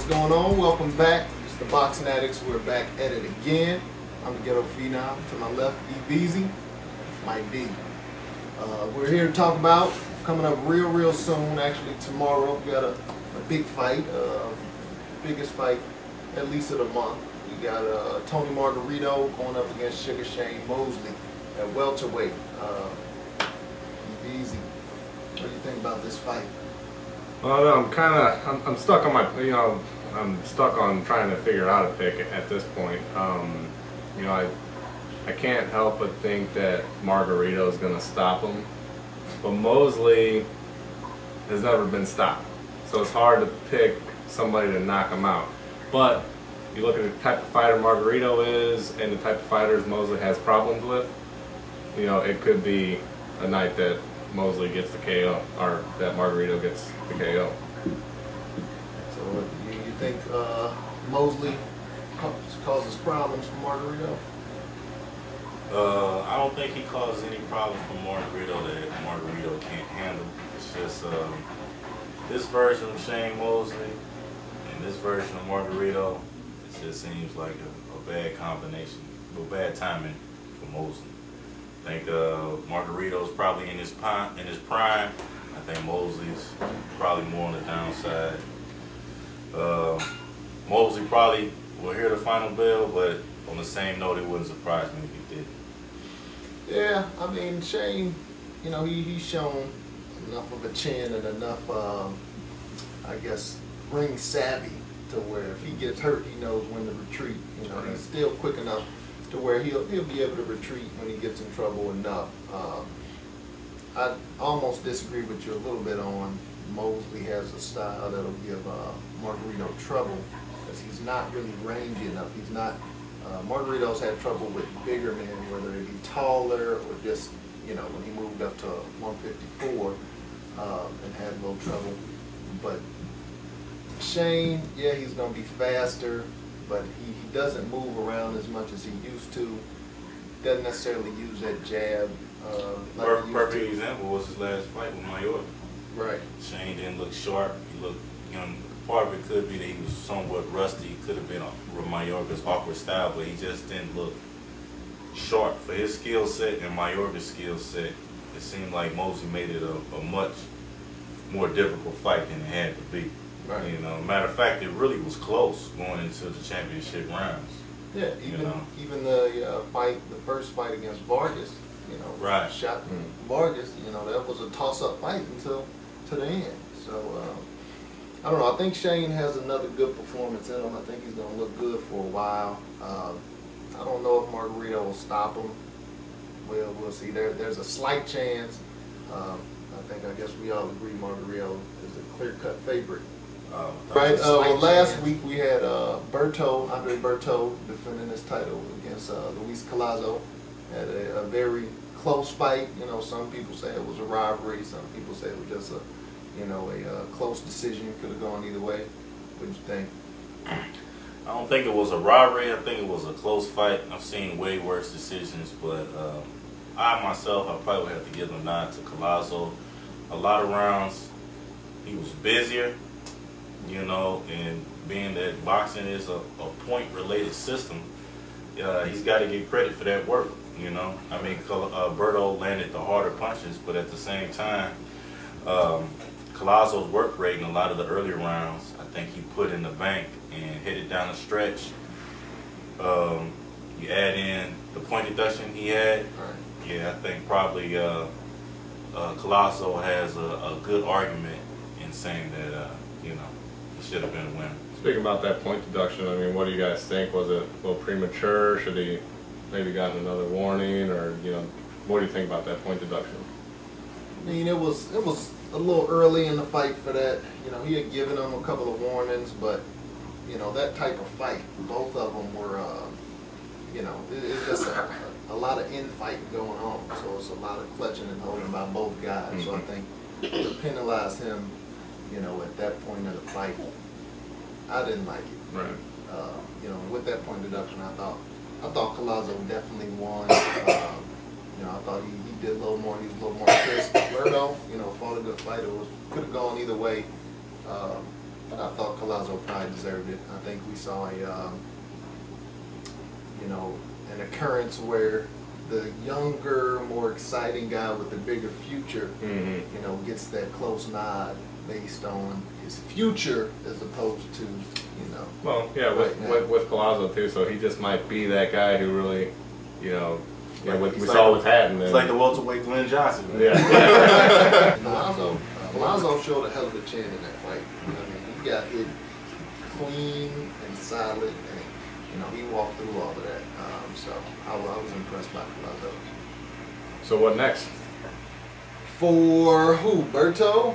What's going on? Welcome back. It's the Boxing Addicts. We're back at it again. I'm the Ghetto Phenom. To my left, E-Beezy, Mike D. We're here to talk about coming up real soon. Actually, tomorrow we got a big fight, biggest fight at least of the month. We got Antonio Margarito going up against Shane Mosley at welterweight. E-Beezy, what do you think about this fight? Well, I'm stuck on my, I'm stuck on trying to figure out a pick at this point. I can't help but think that Margarito is going to stop him, but Mosley has never been stopped, so it's hard to pick somebody to knock him out. But you look at the type of fighter Margarito is and the type of fighters Mosley has problems with, it could be a night that Mosley gets the KO, or that Margarito gets the KO. So you think Mosley causes problems for Margarito? I don't think he causes any problems for Margarito that Margarito can't handle. It's just this version of Shane Mosley and this version of Margarito, it just seems like a bad combination, bad timing for Mosley. I think Margarito's probably in his prime. I think Mosley's probably more on the downside. Mosley probably will hear the final bell, but on the same note, it wouldn't surprise me if he did. Yeah, I mean, Shane, he's shown enough of a chin and enough, I guess, ring savvy to where if he gets hurt, he knows when to retreat. He's still quick enough to where he'll be able to retreat when he gets in trouble enough. I almost disagree with you a little bit on Mosley has a style that'll give Margarito trouble because he's not really rangy enough. He's not. Margarito's had trouble with bigger men, whether it be taller or just, when he moved up to 154 and had a little trouble. But Shane, yeah, he's going to be faster, but he doesn't move around as much as he used to. Doesn't necessarily use that jab. Perfect example was his last fight with Mayorga. Right. Shane didn't look sharp. He looked, part of it could be that he was somewhat rusty. He could have been Mayorga's awkward style, but he just didn't look sharp for his skill set and Mayorga's skill set. It seemed like Mosley made it a much more difficult fight than it had to be. Right. Matter of fact, it really was close going into the championship rounds. Yeah, even the first fight against Vargas, right. Shot Vargas, that was a toss-up fight until to the end. So I don't know. I think Shane has another good performance in him. I think he's going to look good for a while. I don't know if Margarito will stop him. We'll see. There's a slight chance. I guess we all agree Margarito is a clear-cut favorite. Right. Well, last week we had Andre Berto defending his title against Luis Collazo. Had a very close fight. Some people say it was a robbery. Some people say it was just a close decision. Could have gone either way. What do you think? I don't think it was a robbery. I think it was a close fight. I've seen way worse decisions, but I myself, I probably would have to give a nod to Collazo. A lot of rounds, he was busier. And being that boxing is a point-related system, he's got to get credit for that work. I mean, Berto landed the harder punches, but at the same time, Collazo's work rate in a lot of the earlier rounds, I think he put in the bank and hit it down the stretch. You add in the point deduction he had, yeah, I think probably Collazo has a good argument in saying that, it should have been a winner. Speaking about that point deduction, I mean, what do you guys think? Was it a little premature? Should he maybe gotten another warning, or what do you think about that point deduction? I mean, it was a little early in the fight for that. He had given him a couple of warnings, but that type of fight, both of them were, it's just a lot of infight going on. So it's a lot of clutching and holding by both guys. So I think to penalize him, at that point of the fight, I didn't like it. Right. With that point deduction, I thought Collazo definitely won. I thought he did a little more. He was a little more crisp. Berto, fought a good fight. It could have gone either way. But I thought Collazo probably deserved it. I think we saw a, you know, an occurrence where the younger, more exciting guy with the bigger future, you know, gets that close nod based on his future as opposed to, you know. Well, yeah, with Collazo too. So he just might be that guy who really, you know, yeah, we saw with Hatton. It's like the welterweight Glen Johnson. Man. Yeah. Collazo showed a hell of a chin in that fight. I mean, he got hit clean and solid, and you know he walked through all of that. So I was impressed by Collazo. So what next? For who? Berto?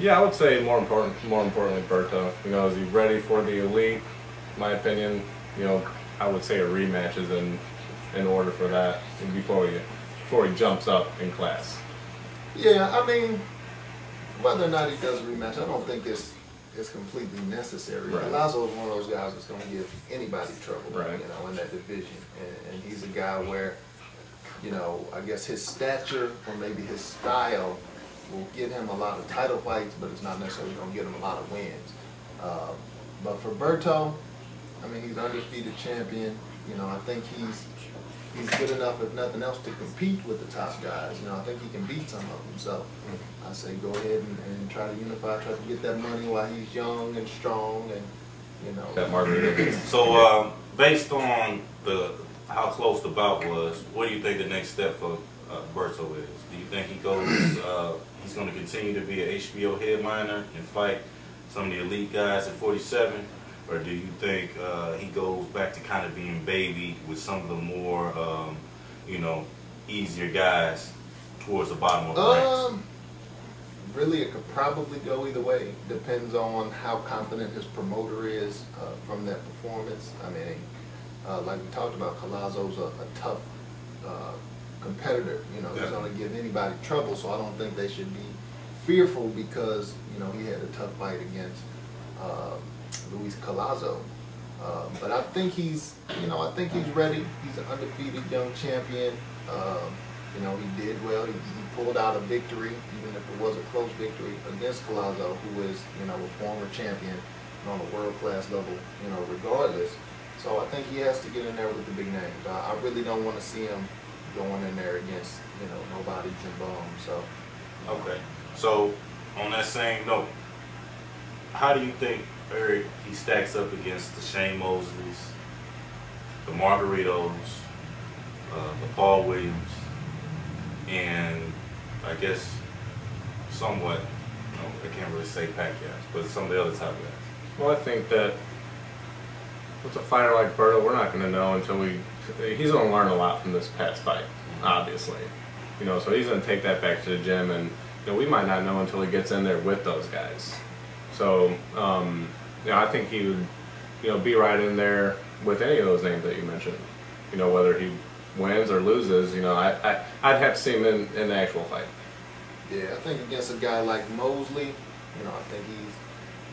Yeah, I would say more importantly, Berto. You know, is he ready for the elite? In my opinion, you know, I would say a rematch is in order for that before he jumps up in class. Yeah, I mean, whether or not he does a rematch, I don't think it's completely necessary. Right. Collazo is one of those guys that's going to give anybody trouble, right, you know, in that division. And he's a guy where, you know, I guess his stature or maybe his style will get him a lot of title fights, but it's not necessarily going to get him a lot of wins. But for Berto, I mean, he's undefeated champion. You know, I think he's good enough, if nothing else, to compete with the top guys. You know, I think he can beat some of them. So I say go ahead and try to unify, try to get that money while he's young and strong, and you know. That Margarito. So based on how close the bout was, what do you think the next step for Berto is? Do you think he goes? He's going to continue to be an HBO headliner and fight some of the elite guys at 47? Or do you think he goes back to kind of being baby with some of the more, you know, easier guys towards the bottom of the ranks? Really, it could probably go either way. Depends on how confident his promoter is from that performance. I mean, like we talked about, Collazo's a tough competitor. You know, he's going to give anybody trouble. So I don't think they should be fearful because you know he had a tough fight against Luis Collazo, but I think he's ready. He's an undefeated young champion. You know, he did well. He pulled out a victory, even if it was a close victory against Collazo, who is, you know, a former champion on a world-class level. You know, regardless. So I think he has to get in there with the big names. I really don't want to see him going in there against, you know, nobody and bums. So. Okay. So on that same note, how do you think Eric he stacks up against the Shane Mosleys, the Margaritos, the Paul Williams, and I guess somewhat, you know, I can't really say Pacquiao, but some of the other top guys? Well, I think that with a fighter like Berto, we're not going to know until he's going to learn a lot from this past fight, obviously. You know, so he's going to take that back to the gym, and you know, we might not know until he gets in there with those guys. So, you know, I think he would, you know, be right in there with any of those names that you mentioned. You know, whether he wins or loses, you know, I'd have to see him in the actual fight. Yeah, I think against a guy like Mosley, you know, I think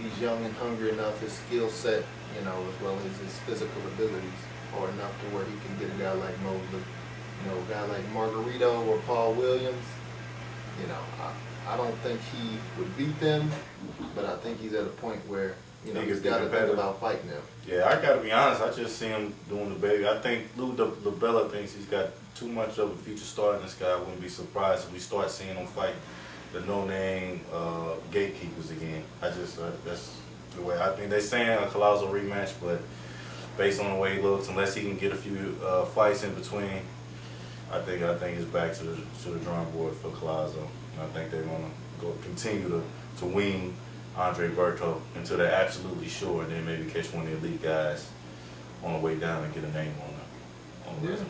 he's young and hungry enough. His skill set, you know, as well as his physical abilities are enough to where he can get a guy like Mosley. You know, a guy like Margarito or Paul Williams, you know, I don't think he would beat them, but I think he's at a point where, you know, he's got to think about fighting them. Yeah, I got to be honest, I just see him doing the baby. I think Lou DiBella thinks he's got too much of a future star in this guy. I wouldn't be surprised if we start seeing him fight the no-name gatekeepers again. That's the way I think. They're saying a Collazo rematch, but based on the way he looks, unless he can get a few fights in between, I think it's back to the drawing board for Collazo. And I think they're going to continue to wean Andre Berto until they're absolutely sure, and then maybe catch one of the elite guys on the way down and get a name on the resume.